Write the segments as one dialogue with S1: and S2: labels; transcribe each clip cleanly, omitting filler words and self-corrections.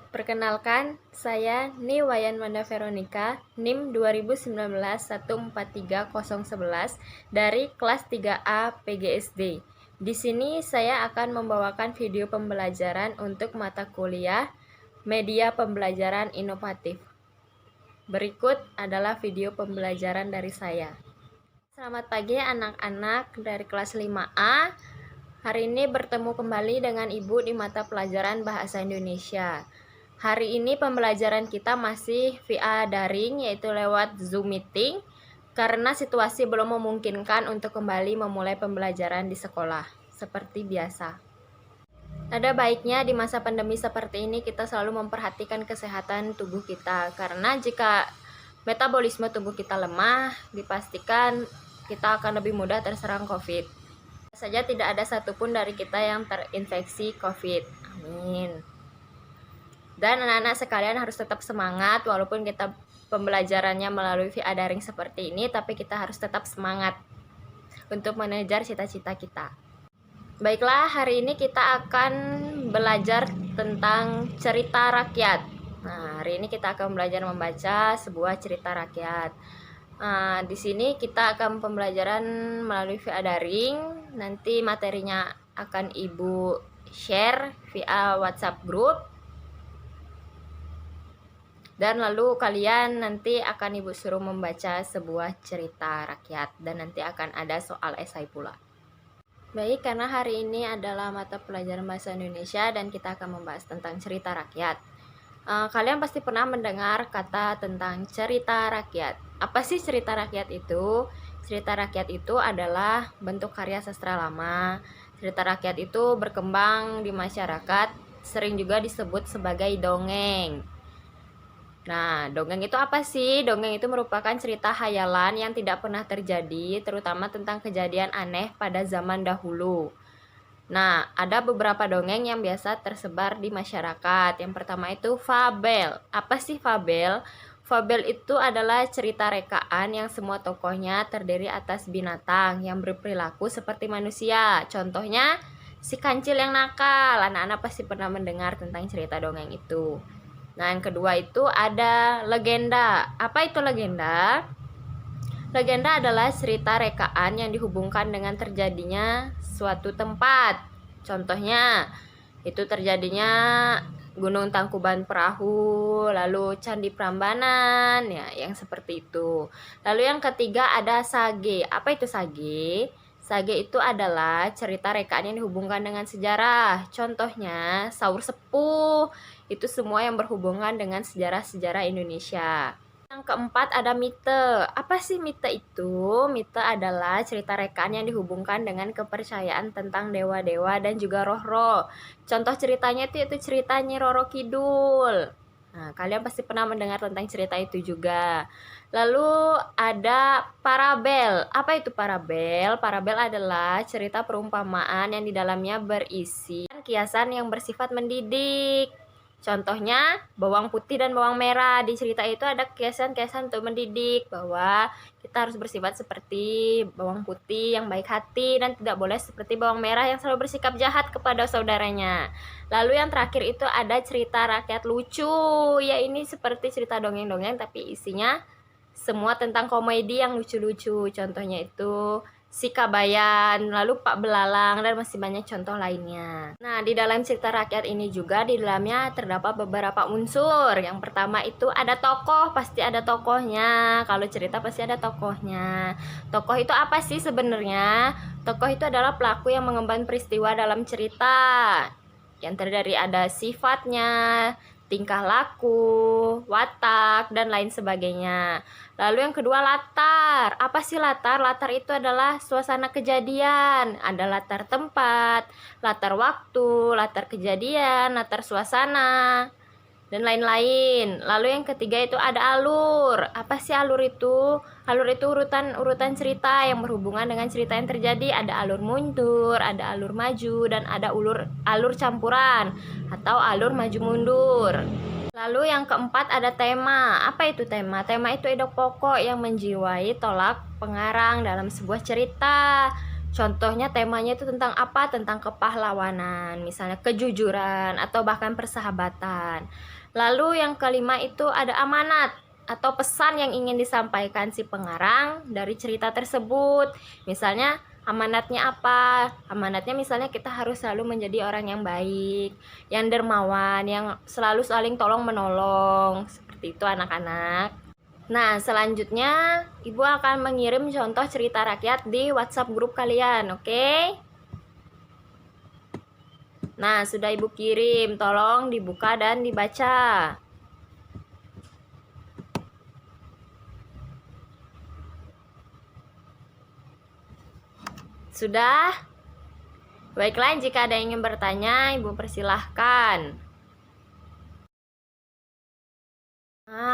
S1: Perkenalkan, saya Niwayan Wanda Veronica, NIM 2019 143011 dari kelas 3A PGSD. Di sini saya akan membawakan video pembelajaran untuk mata kuliah Media Pembelajaran Inovatif. Berikut adalah video pembelajaran dari saya. Selamat pagi anak-anak dari kelas 5A. Hari ini bertemu kembali dengan Ibu di mata pelajaran Bahasa Indonesia. Hari ini pembelajaran kita masih via daring, yaitu lewat Zoom meeting, karena situasi belum memungkinkan untuk kembali memulai pembelajaran di sekolah, seperti biasa. Ada baiknya di masa pandemi seperti ini kita selalu memperhatikan kesehatan tubuh kita, karena jika metabolisme tubuh kita lemah, dipastikan kita akan lebih mudah terserang COVID. Saja tidak ada satupun dari kita yang terinfeksi COVID. Amin. Dan anak-anak sekalian harus tetap semangat walaupun kita pembelajarannya melalui via daring seperti ini, tapi kita harus tetap semangat untuk mengejar cita-cita kita. Baiklah, hari ini kita akan belajar tentang cerita rakyat. Nah, hari ini kita akan belajar membaca sebuah cerita rakyat. Di sini kita akan pembelajaran melalui via daring. Nanti materinya akan Ibu share via WhatsApp group. Dan lalu kalian nanti akan Ibu suruh membaca sebuah cerita rakyat. Dan nanti akan ada soal esai pula. Baik, karena hari ini adalah mata pelajaran Bahasa Indonesia dan kita akan membahas tentang cerita rakyat. Kalian pasti pernah mendengar kata tentang cerita rakyat. Apa sih cerita rakyat itu? Cerita rakyat itu adalah bentuk karya sastra lama. Cerita rakyat itu berkembang di masyarakat, sering juga disebut sebagai dongeng. Nah, dongeng itu apa sih? Dongeng itu merupakan cerita hayalan yang tidak pernah terjadi, terutama tentang kejadian aneh pada zaman dahulu. Nah, ada beberapa dongeng yang biasa tersebar di masyarakat. Yang pertama itu fabel. Apa sih fabel? Fabel itu adalah cerita rekaan yang semua tokohnya terdiri atas binatang yang berperilaku seperti manusia. Contohnya, si kancil yang nakal. Anak-anak pasti pernah mendengar tentang cerita dongeng itu. Nah, yang kedua itu ada legenda. Apa itu legenda? Legenda adalah cerita rekaan yang dihubungkan dengan terjadinya suatu tempat. Contohnya, itu terjadinya Gunung Tangkuban Perahu, lalu Candi Prambanan, ya, yang seperti itu. Lalu yang ketiga ada sage. Apa itu sage? Sage itu adalah cerita rekaan yang dihubungkan dengan sejarah. Contohnya, Saur Sepuh. Itu semua yang berhubungan dengan sejarah-sejarah Indonesia. Yang keempat ada mite. Apa sih mite itu? Mite adalah cerita rekaan yang dihubungkan dengan kepercayaan tentang dewa-dewa dan juga roh-roh. Contoh ceritanya itu cerita Nyi Roro Kidul. Nah, kalian pasti pernah mendengar tentang cerita itu juga. Lalu ada parabel. Apa itu parabel? Parabel adalah cerita perumpamaan yang di dalamnya berisi kiasan yang bersifat mendidik. Contohnya bawang putih dan bawang merah. Di cerita itu ada kiasan-kiasan untuk mendidik bahwa kita harus bersifat seperti bawang putih yang baik hati dan tidak boleh seperti bawang merah yang selalu bersikap jahat kepada saudaranya. Lalu yang terakhir itu ada cerita rakyat lucu. Ya, ini seperti cerita dongeng-dongeng tapi isinya semua tentang komedi yang lucu-lucu. Contohnya itu Si Kabayan, lalu Pak Belalang, dan masih banyak contoh lainnya. Nah, di dalam cerita rakyat ini juga di dalamnya terdapat beberapa unsur. Yang pertama itu ada tokoh, pasti ada tokohnya. Kalau cerita pasti ada tokohnya. Tokoh itu apa sih sebenarnya? Tokoh itu adalah pelaku yang mengemban peristiwa dalam cerita. Yang terdiri ada sifatnya, tingkah laku, watak, dan lain sebagainya. Lalu yang kedua latar. Apa sih latar? Latar itu adalah suasana kejadian. Ada latar tempat, latar waktu, latar kejadian, latar suasana, dan lain-lain. Lalu yang ketiga itu ada alur. Apa sih alur itu? Alur itu urutan cerita yang berhubungan dengan cerita yang terjadi. Ada alur mundur, ada alur maju, dan ada alur campuran atau alur maju mundur. Lalu yang keempat ada tema. Apa itu tema? Tema itu ide pokok yang menjiwai tolak pengarang dalam sebuah cerita. Contohnya temanya itu tentang apa? Tentang kepahlawanan, misalnya kejujuran atau bahkan persahabatan. Lalu yang kelima itu ada amanat atau pesan yang ingin disampaikan si pengarang dari cerita tersebut. Misalnya amanatnya apa? Amanatnya misalnya kita harus selalu menjadi orang yang baik, yang dermawan, yang selalu saling tolong menolong. Seperti itu anak-anak. Nah, selanjutnya Ibu akan mengirim contoh cerita rakyat di WhatsApp grup kalian, oke? Nah, sudah Ibu kirim, tolong dibuka dan dibaca. Sudah? Baiklah, jika ada yang ingin bertanya, Ibu persilahkan.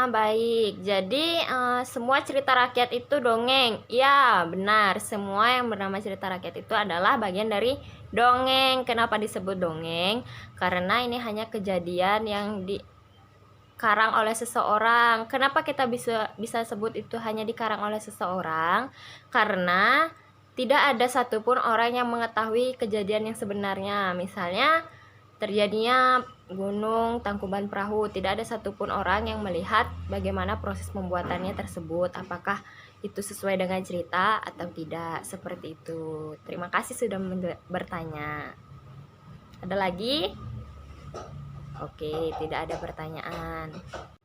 S1: Baik. Jadi semua cerita rakyat itu dongeng. Ya, benar. Semua yang bernama cerita rakyat itu adalah bagian dari dongeng. Kenapa disebut dongeng? Karena ini hanya kejadian yang dikarang oleh seseorang. Kenapa kita bisa sebut itu hanya dikarang oleh seseorang? Karena tidak ada satupun orang yang mengetahui kejadian yang sebenarnya. Misalnya terjadinya gunung Tangkuban Perahu, tidak ada satupun orang yang melihat bagaimana proses pembuatannya tersebut, apakah itu sesuai dengan cerita atau tidak, seperti itu. Terima kasih sudah bertanya. Ada lagi? Oke, tidak ada pertanyaan.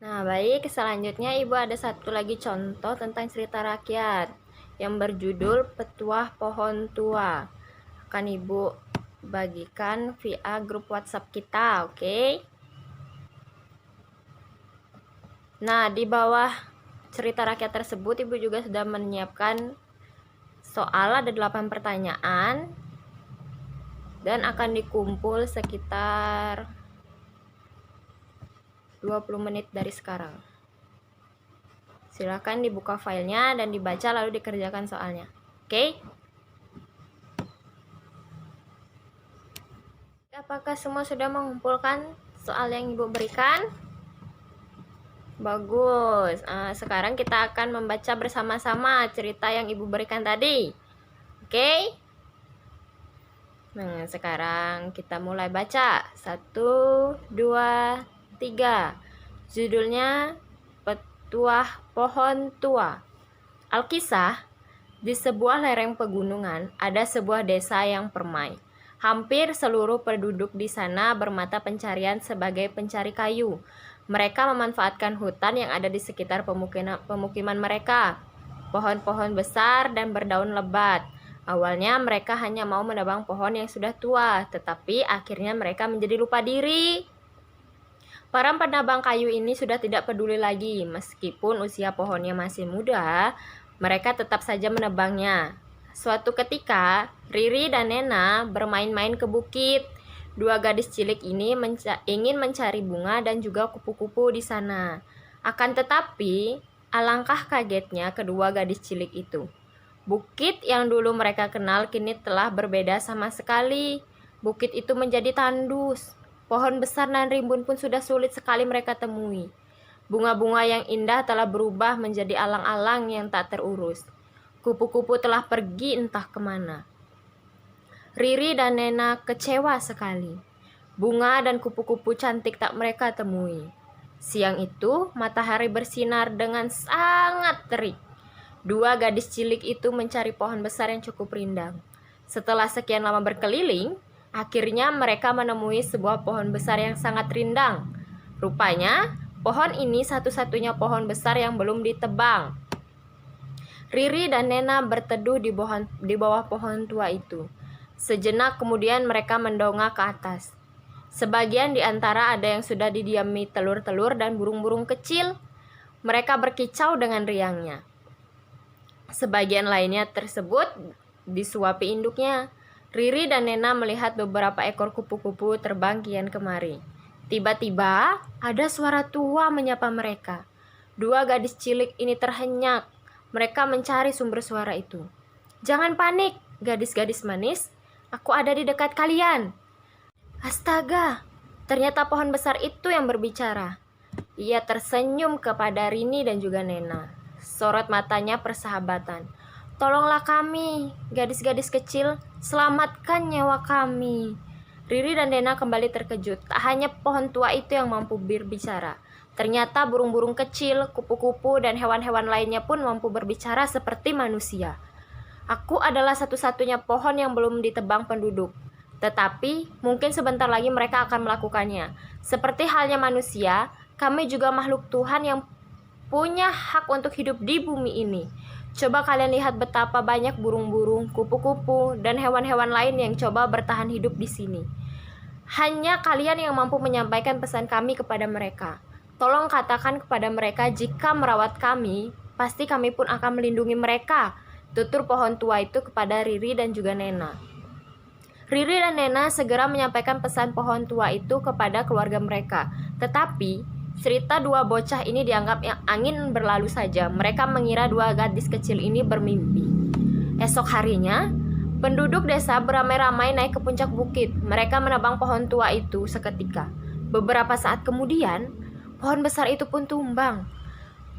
S1: Nah, baik, selanjutnya Ibu ada satu lagi contoh tentang cerita rakyat yang berjudul Petuah Pohon Tua. Akan Ibu bagikan via grup WhatsApp kita, oke? Nah, di bawah cerita rakyat tersebut Ibu juga sudah menyiapkan soal, ada 8 pertanyaan dan akan dikumpul sekitar 20 menit dari sekarang. Silakan dibuka filenya dan dibaca lalu dikerjakan soalnya, oke? Apakah semua sudah mengumpulkan soal yang Ibu berikan? Bagus. Sekarang kita akan membaca bersama-sama cerita yang Ibu berikan tadi. Oke? Nah, sekarang kita mulai baca. 1, 2, 3. Judulnya Petuah Pohon Tua. Alkisah, di sebuah lereng pegunungan ada sebuah desa yang permai. Hampir seluruh penduduk di sana bermata pencarian sebagai pencari kayu. Mereka memanfaatkan hutan yang ada di sekitar pemukiman mereka. Pohon-pohon besar dan berdaun lebat. Awalnya mereka hanya mau menebang pohon yang sudah tua, tetapi akhirnya mereka menjadi lupa diri. Para penebang kayu ini sudah tidak peduli lagi, meskipun usia pohonnya masih muda, mereka tetap saja menebangnya. Suatu ketika, Riri dan Nena bermain-main ke bukit. Dua gadis cilik ini ingin mencari bunga dan juga kupu-kupu di sana. Akan tetapi, alangkah kagetnya kedua gadis cilik itu. Bukit yang dulu mereka kenal kini telah berbeda sama sekali. Bukit itu menjadi tandus. Pohon besar dan rimbun pun sudah sulit sekali mereka temui. Bunga-bunga yang indah telah berubah menjadi alang-alang yang tak terurus. Kupu-kupu telah pergi entah kemana. Riri dan Nena kecewa sekali. Bunga dan kupu-kupu cantik tak mereka temui. Siang itu, matahari bersinar dengan sangat terik. Dua gadis cilik itu mencari pohon besar yang cukup rindang. Setelah sekian lama berkeliling, akhirnya mereka menemui sebuah pohon besar yang sangat rindang. Rupanya, pohon ini satu-satunya pohon besar yang belum ditebang. Riri dan Nena berteduh di bawah pohon tua itu. Sejenak kemudian mereka mendongak ke atas. Sebagian di antara ada yang sudah didiami telur-telur dan burung-burung kecil. Mereka berkicau dengan riangnya. Sebagian lainnya tersebut disuapi induknya. Riri dan Nena melihat beberapa ekor kupu-kupu terbang kian kemari. Tiba-tiba ada suara tua menyapa mereka. Dua gadis cilik ini terhenyak. Mereka mencari sumber suara itu. Jangan panik, gadis-gadis manis. Aku ada di dekat kalian. Astaga, ternyata pohon besar itu yang berbicara. Ia tersenyum kepada Rini dan juga Nena. Sorot matanya persahabatan. Tolonglah kami, gadis-gadis kecil, selamatkan nyawa kami. Riri dan Nena kembali terkejut. Tak hanya pohon tua itu yang mampu berbicara. Ternyata burung-burung kecil, kupu-kupu, dan hewan-hewan lainnya pun mampu berbicara seperti manusia. Aku adalah satu-satunya pohon yang belum ditebang penduduk. Tetapi, mungkin sebentar lagi mereka akan melakukannya. Seperti halnya manusia, kami juga makhluk Tuhan yang punya hak untuk hidup di bumi ini. Coba kalian lihat betapa banyak burung-burung, kupu-kupu, dan hewan-hewan lain yang coba bertahan hidup di sini. Hanya kalian yang mampu menyampaikan pesan kami kepada mereka. Tolong katakan kepada mereka jika merawat kami, pasti kami pun akan melindungi mereka. Tutur pohon tua itu kepada Riri dan juga Nena. Riri dan Nena segera menyampaikan pesan pohon tua itu kepada keluarga mereka. Tetapi, cerita dua bocah ini dianggap yang angin berlalu saja. Mereka mengira dua gadis kecil ini bermimpi. Esok harinya, penduduk desa beramai-ramai naik ke puncak bukit. Mereka menebang pohon tua itu seketika. Beberapa saat kemudian, pohon besar itu pun tumbang.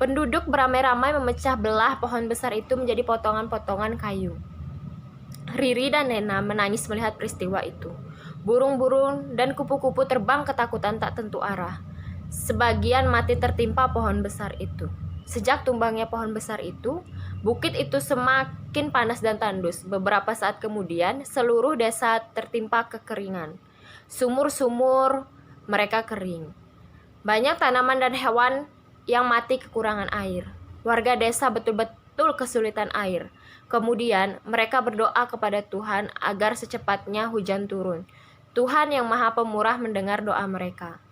S1: Penduduk beramai-ramai memecah belah pohon besar itu menjadi potongan-potongan kayu. Riri dan Nena menangis melihat peristiwa itu. Burung-burung dan kupu-kupu terbang ketakutan tak tentu arah. Sebagian mati tertimpa pohon besar itu. Sejak tumbangnya pohon besar itu, bukit itu semakin panas dan tandus. Beberapa saat kemudian, seluruh desa tertimpa kekeringan. Sumur-sumur mereka kering. Banyak tanaman dan hewan yang mati kekurangan air. Warga desa betul-betul kesulitan air. Kemudian mereka berdoa kepada Tuhan agar secepatnya hujan turun. Tuhan yang Maha Pemurah mendengar doa mereka.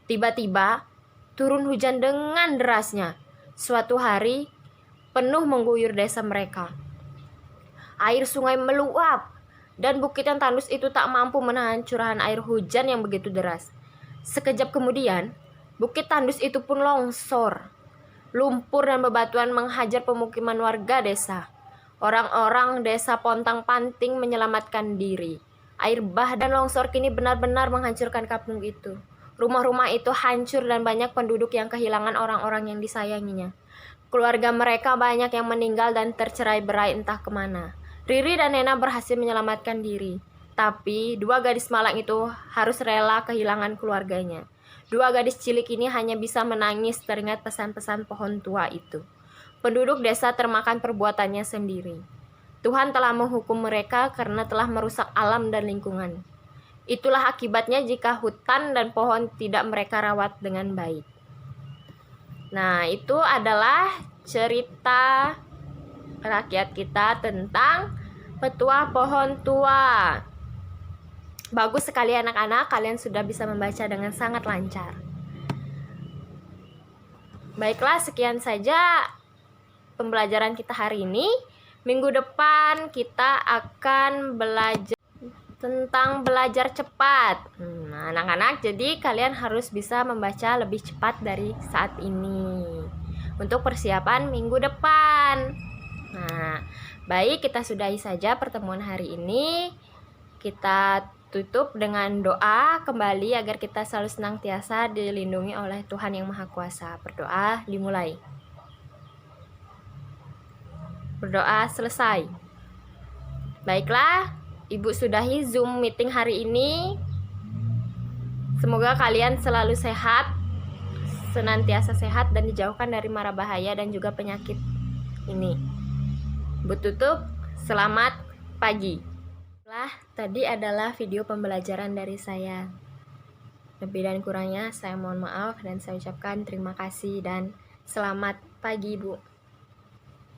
S1: Tiba-tiba turun hujan dengan derasnya. Suatu hari penuh mengguyur desa mereka. Air sungai meluap dan bukit yang tandus itu tak mampu menahan curahan air hujan yang begitu deras. Sekejap kemudian, bukit tandus itu pun longsor. Lumpur dan bebatuan menghajar pemukiman warga desa. Orang-orang desa pontang-panting menyelamatkan diri. Air bah dan longsor kini benar-benar menghancurkan kampung itu. Rumah-rumah itu hancur dan banyak penduduk yang kehilangan orang-orang yang disayanginya. Keluarga mereka banyak yang meninggal dan tercerai-berai entah kemana. Riri dan Nena berhasil menyelamatkan diri. Tapi dua gadis malang itu harus rela kehilangan keluarganya. Dua gadis cilik ini hanya bisa menangis teringat pesan-pesan pohon tua itu. Penduduk desa termakan perbuatannya sendiri. Tuhan telah menghukum mereka karena telah merusak alam dan lingkungan. Itulah akibatnya jika hutan dan pohon tidak mereka rawat dengan baik. Nah, itu adalah cerita rakyat kita tentang petuah pohon tua. Bagus sekali anak-anak, kalian sudah bisa membaca dengan sangat lancar. Baiklah, sekian saja pembelajaran kita hari ini. Minggu depan kita akan belajar tentang belajar cepat. Nah, anak-anak, jadi kalian harus bisa membaca lebih cepat dari saat ini untuk persiapan minggu depan. Nah, baik, kita sudahi saja pertemuan hari ini. Kita tutup dengan doa kembali agar kita selalu senantiasa dilindungi oleh Tuhan yang Maha Kuasa. Berdoa dimulai. Berdoa selesai. Baiklah, Ibu sudahi Zoom meeting hari ini. Semoga kalian selalu sehat, senantiasa sehat dan dijauhkan dari mara bahaya dan juga penyakit ini. Ibu tutup, selamat pagi. Tadi adalah video pembelajaran dari saya. Lebih dan kurangnya saya mohon maaf dan saya ucapkan terima kasih dan selamat pagi, Bu.